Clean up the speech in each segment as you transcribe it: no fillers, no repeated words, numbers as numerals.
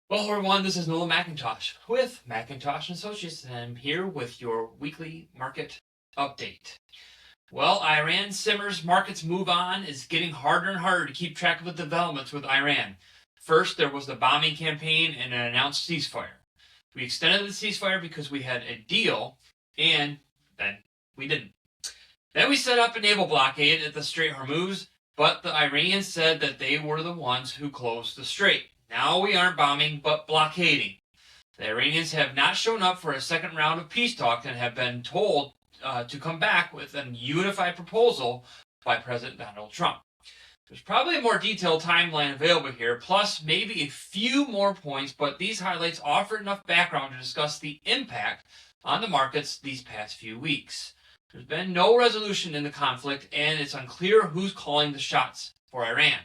Well, everyone, this is Noah McIntosh with McIntosh Associates, and I'm here with your weekly market update. Well, Iran simmers, markets move on. It's getting harder and harder to keep track of the developments with Iran. First, there was the bombing campaign and an announced ceasefire. We extended the ceasefire because we had a deal, and then we didn't. Then we set up a naval blockade at the Strait of Hormuz, but the Iranians said that they were the ones who closed the strait. Now we aren't bombing, but blockading. The Iranians have not shown up for a second round of peace talks and have been told to come back with a unified proposal by President Donald Trump. There's probably a more detailed timeline available here, plus maybe a few more points, but these highlights offer enough background to discuss the impact on the markets these past few weeks. There's been no resolution in the conflict, and it's unclear who's calling the shots for Iran.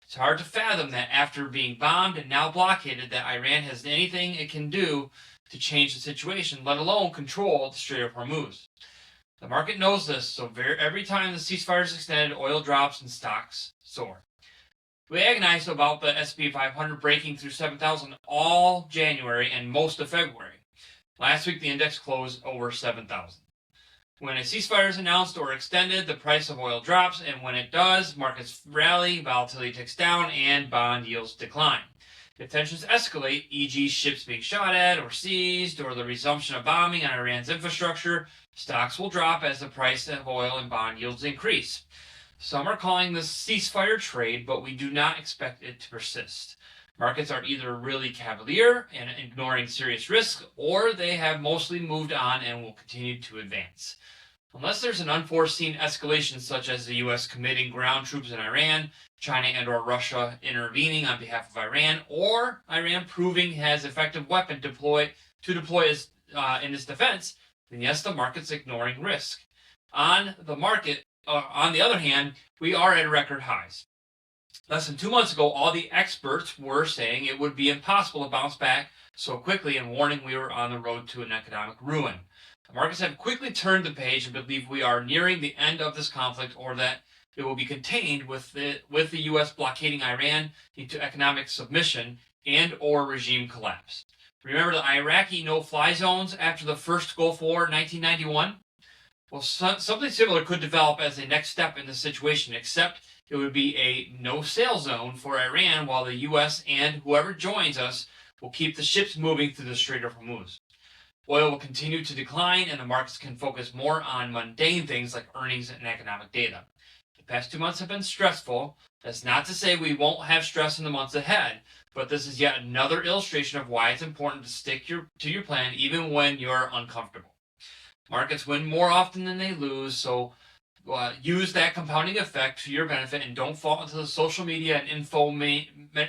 It's hard to fathom that after being bombed and now blockaded, that Iran has anything it can do to change the situation, let alone control the Strait of Hormuz. The market knows this, so every time the ceasefire is extended, oil drops and stocks soar. We agonized about the S&P 500 breaking through 7,000 all January and most of February. Last week, the index closed over 7,000. When a ceasefire is announced or extended, the price of oil drops, and when it does, markets rally, volatility ticks down, and bond yields decline. If tensions escalate, e.g. ships being shot at or seized, or the resumption of bombing on Iran's infrastructure, stocks will drop as the price of oil and bond yields increase. Some are calling this ceasefire trade, but we do not expect it to persist. Markets are either really cavalier and ignoring serious risk, or they have mostly moved on and will continue to advance. Unless there's an unforeseen escalation such as the U.S. committing ground troops in Iran, China and or Russia intervening on behalf of Iran, or Iran proving has effective weapon to deploy in its defense, then yes, the market's ignoring risk. On the other hand, we are at record highs. Less than 2 months ago, all the experts were saying it would be impossible to bounce back so quickly and warning we were on the road to an economic ruin. The markets have quickly turned the page and believe we are nearing the end of this conflict, or that it will be contained with the U.S. blockading Iran into economic submission and or regime collapse. Remember the Iraqi no-fly zones after the first Gulf War in 1991? Well, something similar could develop as a next step in the situation, except it would be a no-sail zone for Iran, while the U.S. and whoever joins us will keep the ships moving through the Strait of Hormuz. Oil will continue to decline, and the markets can focus more on mundane things like earnings and economic data. The past 2 months have been stressful. That's not to say we won't have stress in the months ahead, but this is yet another illustration of why it's important to stick to your plan even when you're uncomfortable. Markets win more often than they lose, so use that compounding effect to your benefit and don't fall into the social media and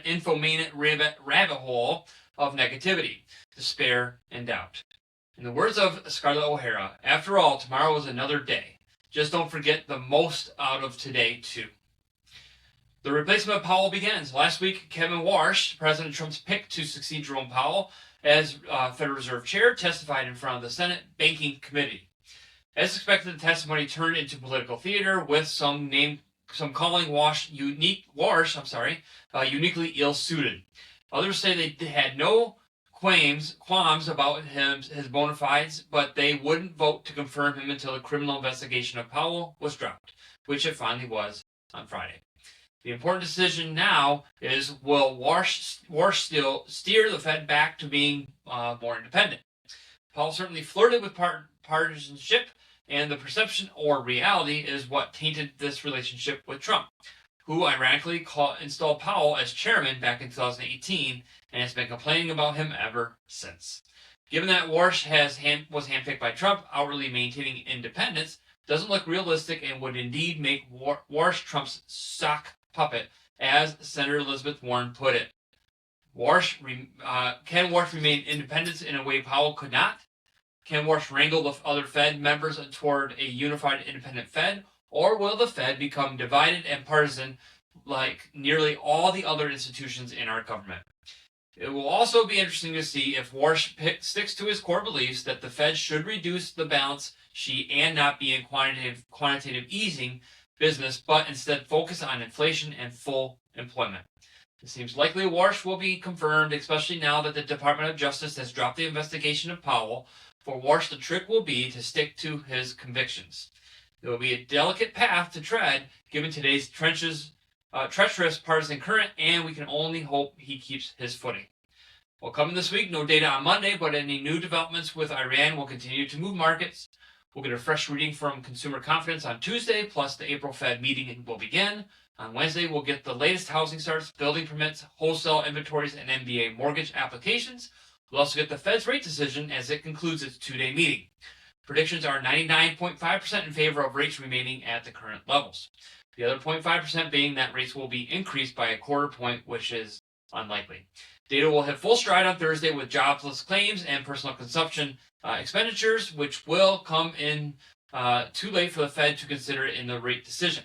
infomaniac rabbit hole of negativity, despair, and doubt. In the words of Scarlett O'Hara, after all, tomorrow is another day. Just don't forget the most out of today, too. The replacement of Powell begins. Last week, Kevin Warsh, President Trump's pick to succeed Jerome Powell as Federal Reserve Chair, testified in front of the Senate Banking Committee. As expected, the testimony turned into political theater, with some calling Warsh uniquely ill-suited. Others say they had no qualms about his bona fides, but they wouldn't vote to confirm him until the criminal investigation of Powell was dropped, which it finally was on Friday. The important decision now is, will Warsh still steer the Fed back to being more independent? Powell certainly flirted with partisanship, and the perception or reality is what tainted this relationship with Trump, who ironically installed Powell as chairman back in 2018 and has been complaining about him ever since. Given that Warsh was handpicked by Trump, outwardly maintaining independence doesn't look realistic and would indeed make Warsh Trump's sock puppet, as Senator Elizabeth Warren put it. Can Warsh remain independent in a way Powell could not? Can Warsh wrangle the other Fed members toward a unified independent Fed? Or will the Fed become divided and partisan like nearly all the other institutions in our government? It will also be interesting to see if Warsh sticks to his core beliefs that the Fed should reduce the balance sheet and not be in quantitative easing business, but instead focus on inflation and full employment. It seems likely Warsh will be confirmed, especially now that the Department of Justice has dropped the investigation of Powell. For Warsh, the trick will be to stick to his convictions. It will be a delicate path to tread, given today's treacherous partisan current, and we can only hope he keeps his footing. Well, coming this week, no data on Monday, but any new developments with Iran will continue to move markets. We'll get a fresh reading from consumer confidence on Tuesday, plus the April Fed meeting will begin. On Wednesday, we'll get the latest housing starts, building permits, wholesale inventories, and MBA mortgage applications. We'll also get the Fed's rate decision as it concludes its two-day meeting. Predictions are 99.5% in favor of rates remaining at the current levels. The other 0.5% being that rates will be increased by a quarter point, which is unlikely. Data will hit full stride on Thursday with jobless claims and personal consumption expenditures, which will come in too late for the Fed to consider in the rate decision.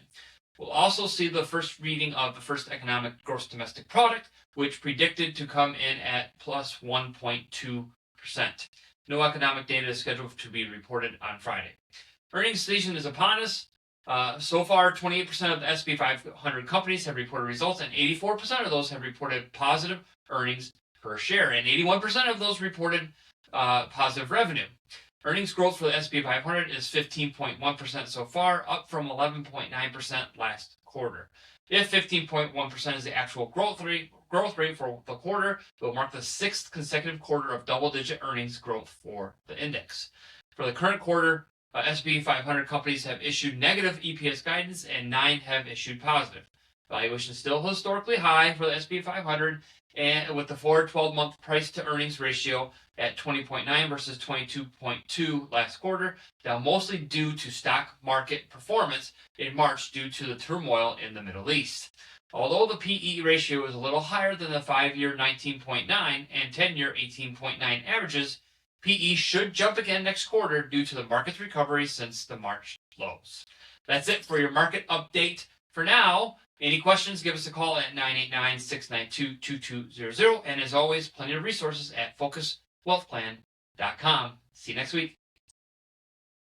We'll also see the first reading of the first economic gross domestic product, which predicted to come in at plus 1.2%. No economic data is scheduled to be reported on Friday. Earnings season is upon us. So far, 28% of the S&P 500 companies have reported results, and 84% of those have reported positive earnings per share, and 81% of those reported positive revenue. Earnings growth for the S&P 500 is 15.1% so far, up from 11.9% last quarter. If 15.1% is the actual growth rate for the quarter, it will mark the sixth consecutive quarter of double-digit earnings growth for the index. For the current quarter, S&P 500 companies have issued negative EPS guidance, and 9 have issued positive. Valuation is still historically high for the S&P 500, and with the forward 12-month price-to-earnings ratio at 20.9 versus 22.2 last quarter, down mostly due to stock market performance in March due to the turmoil in the Middle East. Although the PE ratio is a little higher than the 5-year 19.9 and 10-year 18.9 averages, PE should jump again next quarter due to the market's recovery since the March lows. That's it for your market update for now. Any questions, give us a call at 989-692-2200. And as always, plenty of resources at focuswealthplan.com. See you next week.